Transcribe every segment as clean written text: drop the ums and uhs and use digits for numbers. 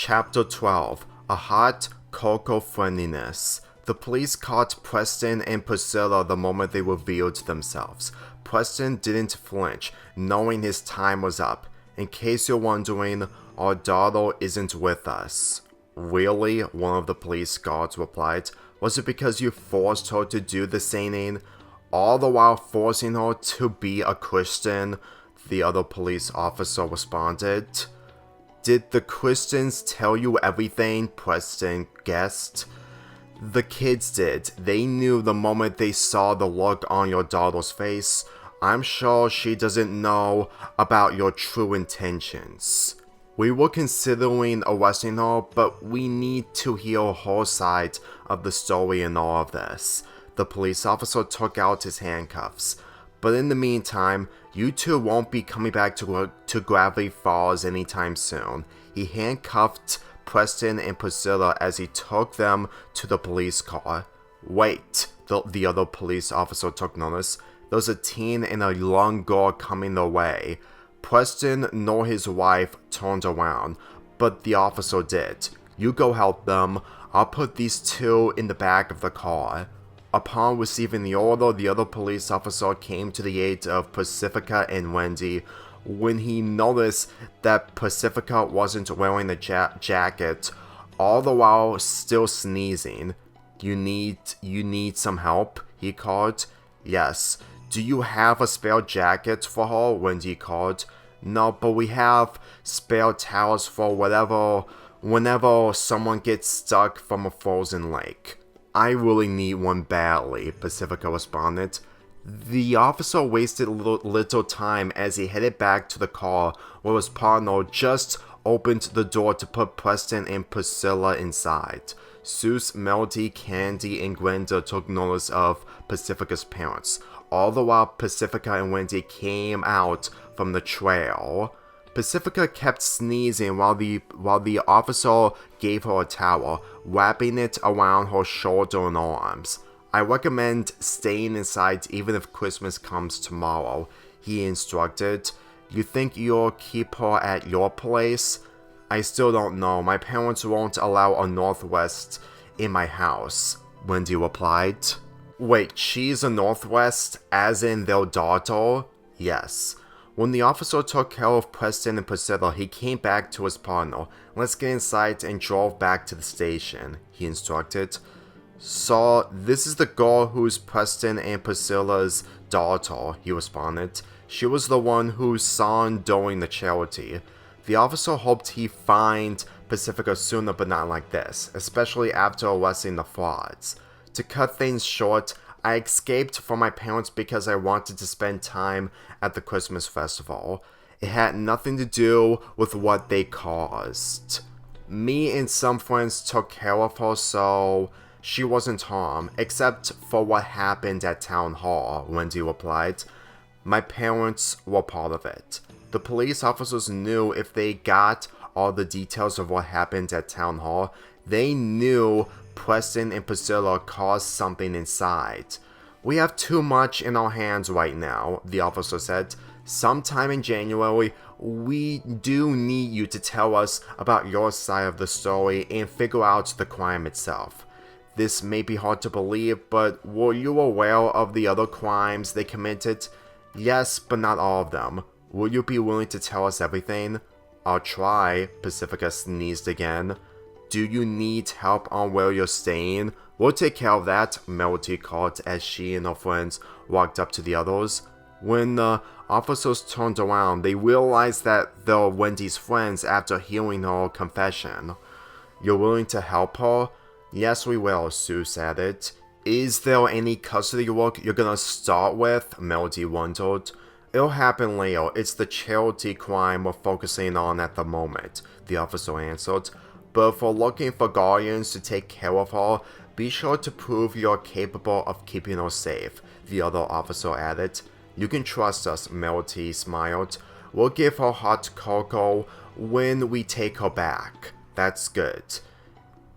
Chapter 12. A Hot Cocoa Friendliness. The police caught Preston and Priscilla the moment they revealed themselves. Preston didn't flinch, knowing his time was up. In case you're wondering, our daughter isn't with us. Really? One of the police guards replied. Was it because you forced her to do the saying? All the while forcing her to be a Christian? The other police officer responded. Did the Christians tell you everything? Preston guessed. The kids did. They knew the moment they saw the look on your daughter's face. I'm sure she doesn't know about your true intentions. We were considering arresting her, but we need to hear her side of the story in all of this. The police officer took out his handcuffs. But in the meantime, you two won't be coming back to Gravity Falls anytime soon. He handcuffed Preston and Priscilla as he took them to the police car. Wait, the other police officer took notice. There's a teen and a young girl coming their way. Preston nor his wife turned around, but the officer did. You go help them. I'll put these two in the back of the car. Upon receiving the order, the other police officer came to the aid of Pacifica and Wendy. When he noticed that Pacifica wasn't wearing a jacket, all the while still sneezing. You need some help? He called. Yes. Do you have a spare jacket for her? Wendy called. No, but we have spare towels for whenever someone gets stuck from a frozen lake. I really need one badly, Pacifica responded. The officer wasted little time as he headed back to the car where his partner just opened the door to put Preston and Priscilla inside. Soos, Melody, Candy, and Grenda took notice of Pacifica's parents. All the while Pacifica and Wendy came out from the trail. Pacifica kept sneezing while the officer gave her a towel, wrapping it around her shoulder and arms. I recommend staying inside even if Christmas comes tomorrow, he instructed. You think you'll keep her at your place? I still don't know. My parents won't allow a Northwest in my house, Wendy replied. Wait, she's a Northwest, as in their daughter? Yes. When the officer took care of Preston and Priscilla, he came back to his partner. Let's get inside and drove back to the station, he instructed. So, this is the girl who's Preston and Priscilla's daughter, he responded. She was the one whose son during the charity. The officer hoped he'd find Pacifica sooner, but not like this, especially after arresting the frauds. To cut things short, I escaped from my parents because I wanted to spend time at the Christmas festival. It had nothing to do with what they caused. Me and some friends took care of her, so she wasn't harmed, except for what happened at Town Hall, Wendy replied. My parents were part of it. The police officers knew if they got all the details of what happened at Town Hall, they knew Preston and Priscilla caused something inside. We have too much in our hands right now, the officer said. Sometime in January, we do need you to tell us about your side of the story and figure out the crime itself. This may be hard to believe, but were you aware of the other crimes they committed? Yes, but not all of them. Will you be willing to tell us everything? I'll try, Pacifica sneezed again. Do you need help on where you're staying? We'll take care of that, Melody called as she and her friends walked up to the others. When the officers turned around, they realized that they were Wendy's friends after hearing her confession. You're willing to help her? Yes, we will, Soos added. Is there any custody work you're gonna start with? Melody wondered. It'll happen later. It's the charity crime we're focusing on at the moment, the officer answered. But if we're looking for guardians to take care of her, be sure to prove you're capable of keeping her safe, the other officer added. You can trust us, Melody smiled. We'll give her hot cocoa when we take her back. That's good.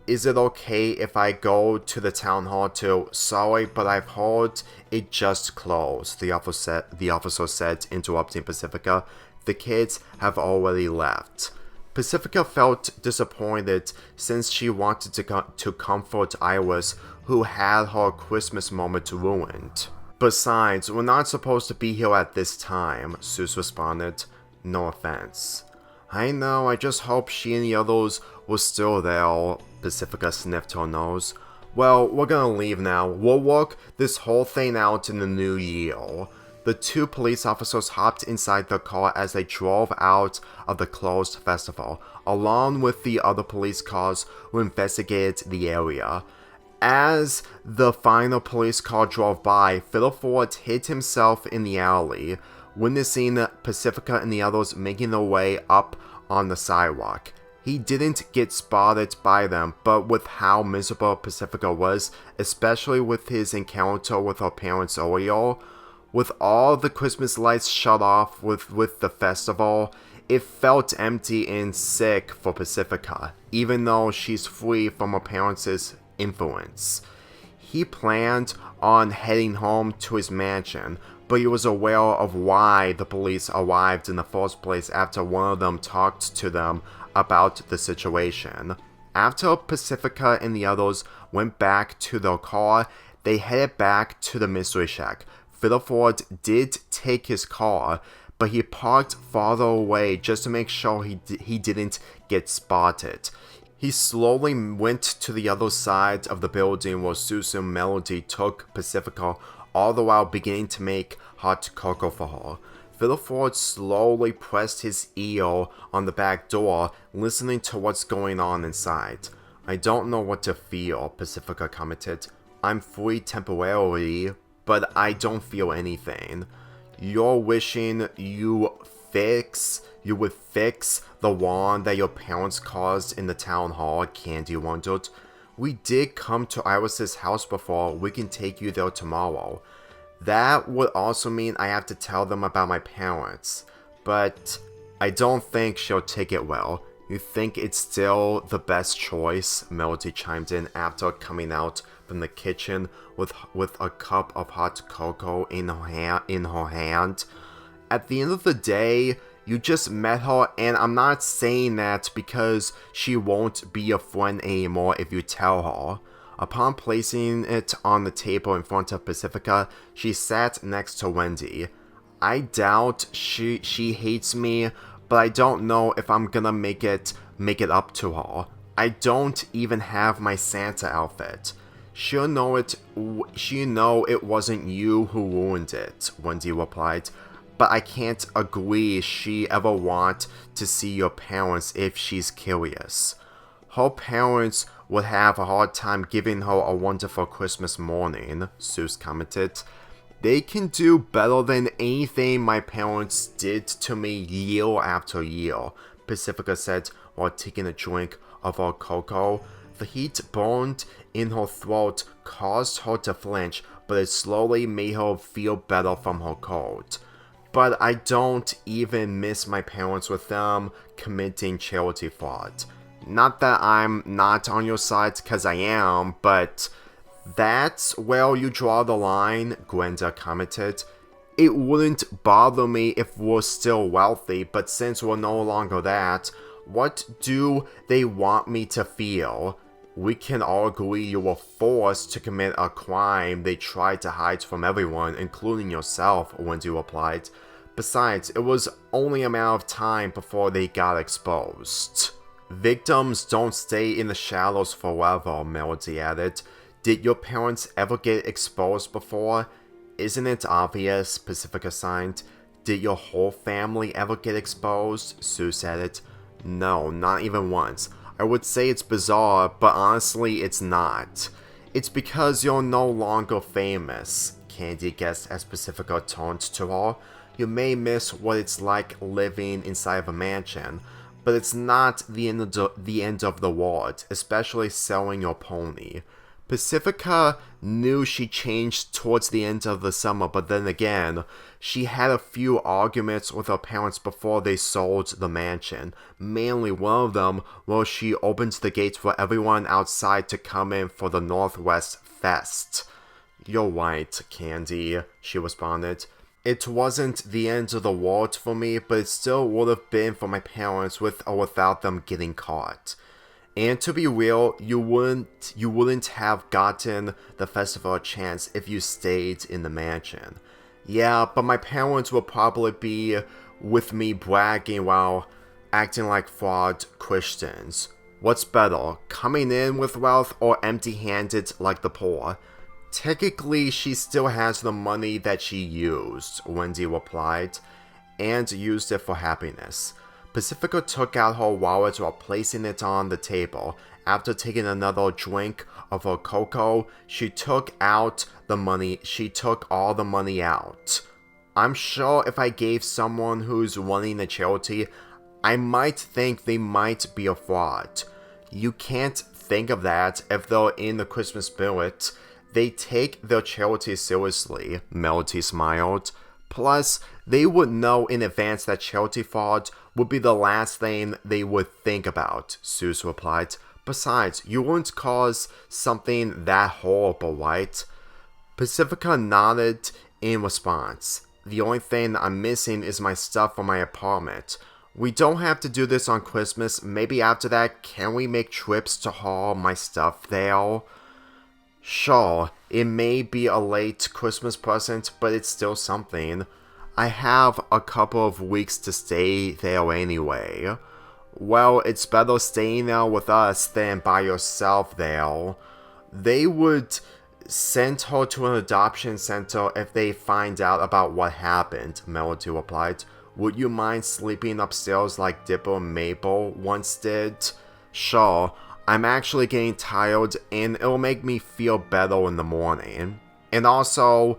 Is it okay if I go to the town hall too? Sorry, but I've heard it just closed, the officer said, interrupting Pacifica. The kids have already left. Pacifica felt disappointed since she wanted to comfort Iris, who had her Christmas moment ruined. Besides, we're not supposed to be here at this time, Soos responded. No offense. I know, I just hope she and the others were still there, Pacifica sniffed her nose. Well, we're gonna leave now. We'll work this whole thing out in the new year. The two police officers hopped inside the car as they drove out of the closed festival, along with the other police cars who investigated the area. As the final police car drove by, Fiddleford hid himself in the alley, witnessing Pacifica and the others making their way up on the sidewalk. He didn't get spotted by them, but with how miserable Pacifica was, especially with his encounter with her parents earlier, with all the Christmas lights shut off with the festival, it felt empty and sick for Pacifica, even though she's free from her parents' influence. He planned on heading home to his mansion, but he was aware of why the police arrived in the first place after one of them talked to them about the situation. After Pacifica and the others went back to their car, they headed back to the mystery shack. Fiddleford did take his car, but he parked farther away just to make sure he didn't get spotted. He slowly went to the other side of the building where Soos and Melody took Pacifica, all the while beginning to make hot cocoa for her. Fiddleford slowly pressed his ear on the back door, listening to what's going on inside. I don't know what to feel, Pacifica commented. I'm free temporarily, but I don't feel anything. You're wishing you would fix the wand that your parents caused in the town hall, Candy wondered. We did come to Iris's house before. We can take you there tomorrow. That would also mean I have to tell them about my parents. But I don't think she'll take it well. You think it's still the best choice? Melody chimed in after coming out from the kitchen with a cup of hot cocoa in her hand. At the end of the day, you just met her, and I'm not saying that because she won't be a friend anymore if you tell her. Upon placing it on the table in front of Pacifica, she sat next to Wendy. I doubt she hates me, but I don't know if I'm gonna make it up to her. I don't even have my Santa outfit. She'll know it wasn't you who ruined it, Wendy replied. But I can't agree she ever want to see your parents if she's curious. Her parents would have a hard time giving her a wonderful Christmas morning, Soos commented. They can do better than anything my parents did to me year after year, Pacifica said while taking a drink of her cocoa. The heat burned in her throat caused her to flinch, but it slowly made her feel better from her cold. But I don't even miss my parents with them committing charity fraud. Not that I'm not on your side, cause I am, but that's where you draw the line, Grenda commented. It wouldn't bother me if we're still wealthy, but since we're no longer that, what do they want me to feel? We can all agree you were forced to commit a crime they tried to hide from everyone, including yourself, Wendy replied. Besides, it was only a matter of time before they got exposed. Victims don't stay in the shadows forever, Melody added. Did your parents ever get exposed before? Isn't it obvious, Pacifica signed. Did your whole family ever get exposed? Soos added. No, not even once. I would say it's bizarre, but honestly it's not. It's because you're no longer famous, Candy guessed as Pacifica turned to her. You may miss what it's like living inside of a mansion, but it's not the end of the world, especially selling your pony. Pacifica knew she changed towards the end of the summer, but then again, she had a few arguments with her parents before they sold the mansion. Mainly one of them where she opened the gates for everyone outside to come in for the Northwest Fest. You're right, Candy, she responded. It wasn't the end of the world for me, but it still would have been for my parents with or without them getting caught. And to be real, you wouldn't have gotten the festival a chance if you stayed in the mansion. Yeah, but my parents would probably be with me bragging while acting like fraud Christians. What's better, coming in with wealth or empty-handed like the poor? Technically, she still has the money that she used, Wendy replied, and used it for happiness. Pacifica took out her wallet while placing it on the table. After taking another drink of her cocoa, she took all the money out. I'm sure if I gave someone who's running a charity, I might think they might be a fraud. You can't think of that if they're in the Christmas spirit. They take their charity seriously, Melody smiled. Plus, they would know in advance that charity fraud would be the last thing they would think about, Soos replied. Besides, you wouldn't cause something that horrible, right? Pacifica nodded in response. The only thing I'm missing is my stuff from my apartment. We don't have to do this on Christmas. Maybe after that, can we make trips to haul my stuff there? Sure, it may be a late Christmas present, but it's still something. I have a couple of weeks to stay there anyway. Well, it's better staying there with us than by yourself there. They would send her to an adoption center if they find out about what happened, Melody replied. Would you mind sleeping upstairs like Dipper and Mabel once did? Sure, I'm actually getting tired and it'll make me feel better in the morning. And also,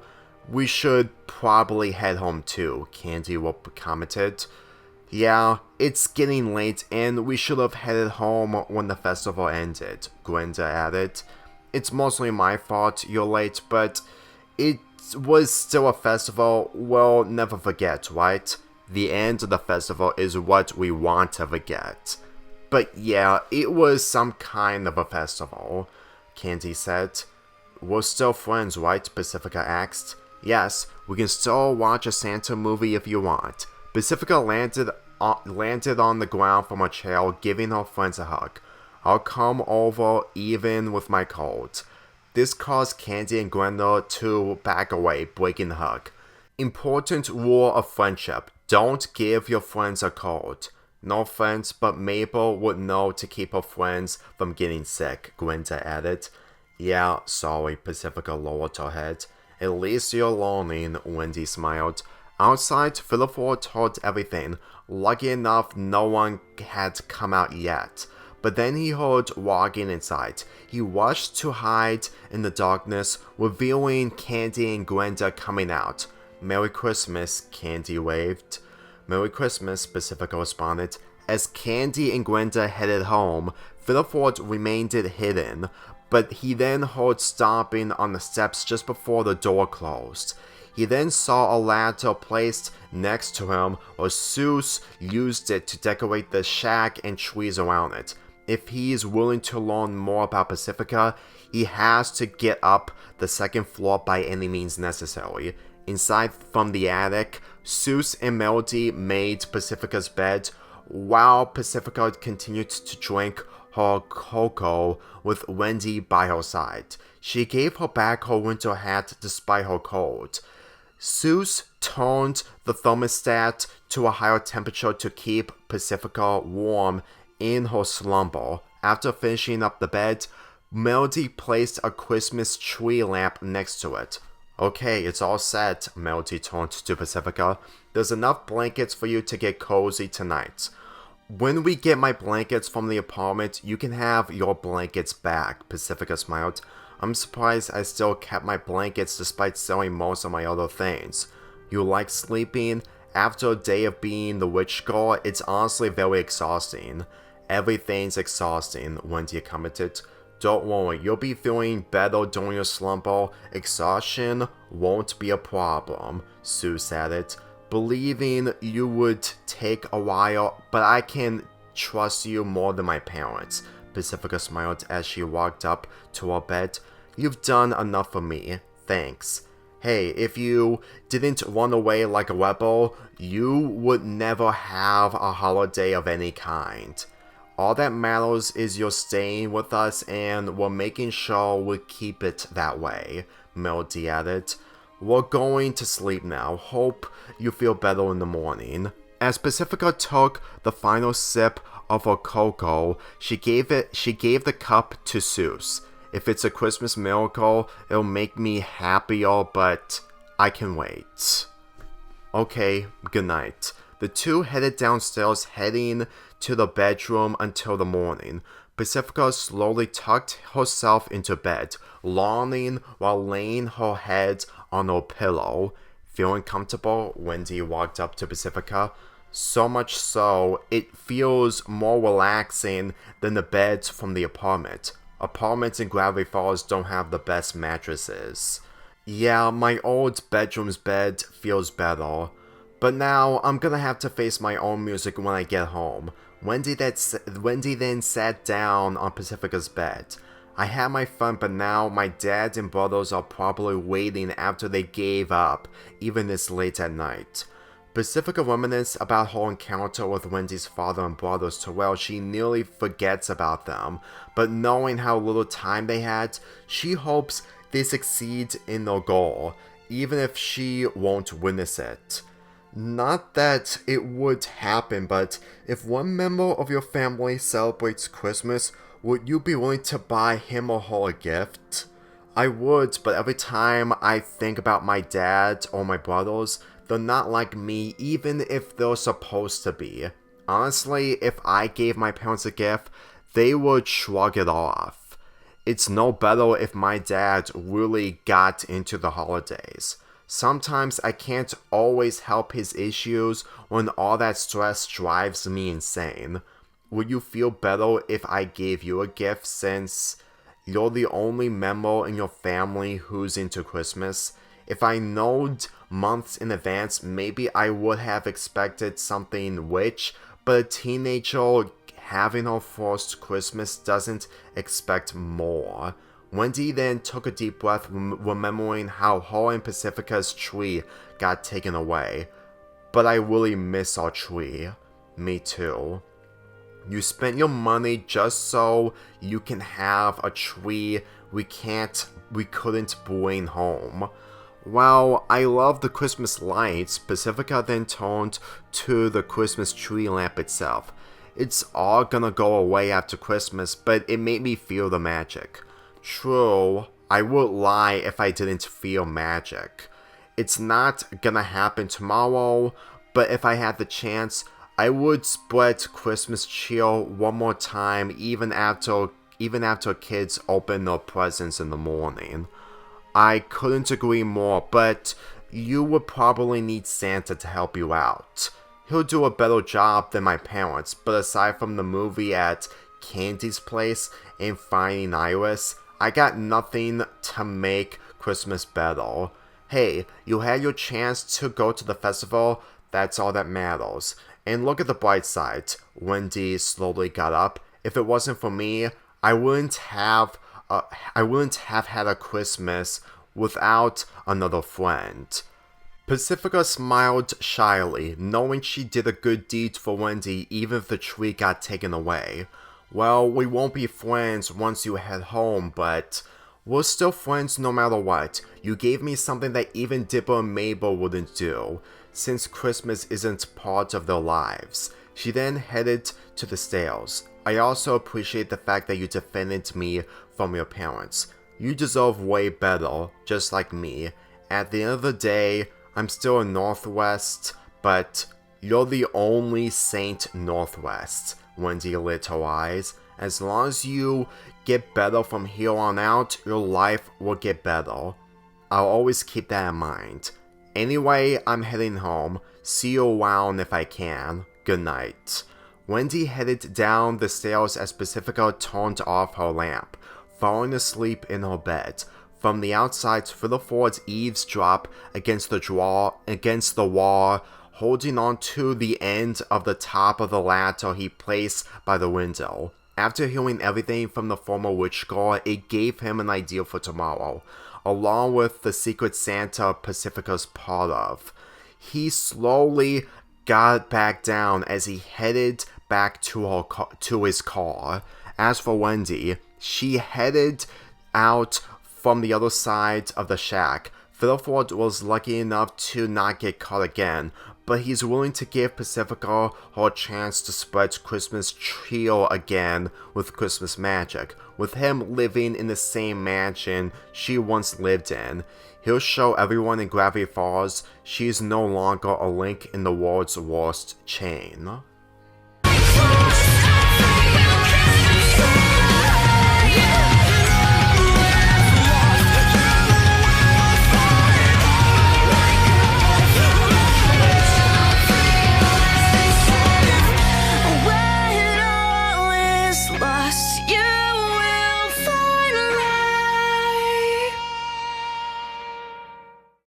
we should probably head home too, Candy commented. Yeah, it's getting late and we should have headed home when the festival ended, Grenda added. It's mostly my fault you're late, but it was still a festival we'll never forget, right? The end of the festival is what we want to forget. But yeah, it was some kind of a festival, Candy said. We're still friends, right? Pacifica asked. Yes, we can still watch a Santa movie if you want. Pacifica landed on the ground from a chair, giving her friends a hug. I'll come over even with my cold. This caused Candy and Grenda to back away, breaking the hug. Important rule of friendship. Don't give your friends a cold. No offense, but Mabel would know to keep her friends from getting sick, Grenda added. Yeah, sorry, Pacifica lowered her head. At least you're learning, Wendy smiled. Outside, Philip heard everything. Lucky enough, no one had come out yet. But then he heard walking inside. He rushed to hide in the darkness, revealing Candy and Grenda coming out. Merry Christmas, Candy waved. Merry Christmas, Pacifica responded. As Candy and Grenda headed home, Philip remained hidden, but he then heard stomping on the steps just before the door closed. He then saw a ladder placed next to him, where Soos used it to decorate the shack and trees around it. If he is willing to learn more about Pacifica, he has to get up the second floor by any means necessary. Inside from the attic, Soos and Melody made Pacifica's bed, while Pacifica continued to drink her cocoa with Wendy by her side. She gave her back her winter hat despite her cold. Soos turned the thermostat to a higher temperature to keep Pacifica warm in her slumber. After finishing up the bed, Melody placed a Christmas tree lamp next to it. Okay, it's all set, Melody turned to Pacifica. There's enough blankets for you to get cozy tonight. When we get my blankets from the apartment, you can have your blankets back, Pacifica smiled. I'm surprised I still kept my blankets despite selling most of my other things. You like sleeping? After a day of being the witch girl, it's honestly very exhausting. Everything's exhausting, Wendy commented. Don't worry, you'll be feeling better during your slumber. Exhaustion won't be a problem, Soos added. Believing you would take a while, but I can trust you more than my parents, Pacifica smiled as she walked up to her bed. You've done enough for me, thanks. Hey, if you didn't run away like a rebel, you would never have a holiday of any kind. All that matters is you're staying with us and we're making sure we keep it that way, Melody added. We're going to sleep now. Hope you feel better in the morning. As Pacifica took the final sip of her cocoa, she gave the cup to Soos. If it's a Christmas miracle, it'll make me happier, but I can wait. Okay, good night. The two headed downstairs, heading to the bedroom until the morning. Pacifica slowly tucked herself into bed, yawning while laying her head on her pillow. Feeling comfortable, Wendy walked up to Pacifica. So much so, it feels more relaxing than the beds from the apartment. Apartments in Gravity Falls don't have the best mattresses. Yeah, my old bedroom's bed feels better. But now, I'm gonna have to face my own music when I get home. Wendy then sat down on Pacifica's bed. I had my fun, but now my dad and brothers are probably waiting after they gave up, even this late at night. Pacifica reminisces about her encounter with Wendy's father and brothers to where she nearly forgets about them, but knowing how little time they had, she hopes they succeed in their goal, even if she won't witness it. Not that it would happen, but if one member of your family celebrates Christmas, would you be willing to buy him or her a gift? I would, but every time I think about my dad or my brothers, they're not like me, even if they're supposed to be. Honestly, if I gave my parents a gift, they would shrug it off. It's no better if my dad really got into the holidays. Sometimes I can't always help his issues when all that stress drives me insane. Would you feel better if I gave you a gift since you're the only member in your family who's into Christmas? If I knowed months in advance, maybe I would have expected something rich, but a teenager having her first Christmas doesn't expect more. Wendy then took a deep breath, remembering how her and Pacifica's tree got taken away. But I really miss our tree. Me too. You spent your money just so you can have a tree we couldn't bring home. Well, I love the Christmas lights. Pacifica then turned to the Christmas tree lamp itself. It's all gonna go away after Christmas, but it made me feel the magic. True, I would lie if I didn't feel magic. It's not gonna happen tomorrow, but if I had the chance, I would spread Christmas cheer one more time even after kids open their presents in the morning. I couldn't agree more, but you would probably need Santa to help you out. He'll do a better job than my parents, but aside from the movie at Candy's Place and Finding Iris, I got nothing to make Christmas better. Hey, you had your chance to go to the festival, that's all that matters. And look at the bright side. Wendy slowly got up. If it wasn't for me, I wouldn't have had a Christmas without another friend. Pacifica smiled shyly, knowing she did a good deed for Wendy even if the tree got taken away. Well, we won't be friends once you head home, but we're still friends no matter what. You gave me something that even Dipper and Mabel wouldn't do, since Christmas isn't part of their lives. She then headed to the stairs. I also appreciate the fact that you defended me from your parents. You deserve way better, just like me. At the end of the day, I'm still a Northwest, but you're the only Saint Northwest. Wendy lit her eyes. As long as you get better from here on out, your life will get better. I'll always keep that in mind. Anyway, I'm heading home. See you around if I can. Good night. Wendy headed down the stairs as Pacifica turned off her lamp, falling asleep in her bed. From the outside, Philip Ford's eavesdrop against the wall, holding on to the end of the top of the ladder he placed by the window. After hearing everything from the former witch girl, it gave him an idea for tomorrow. along with the Secret Santa Pacifica's part of. He slowly got back down as he headed back to his car. As for Wendy, she headed out from the other side of the shack. Fiddleford was lucky enough to not get caught again, but he's willing to give Pacifica her chance to spread Christmas cheer again with Christmas magic. With him living in the same mansion she once lived in, he'll show everyone in Gravity Falls she's no longer a link in the world's worst chain.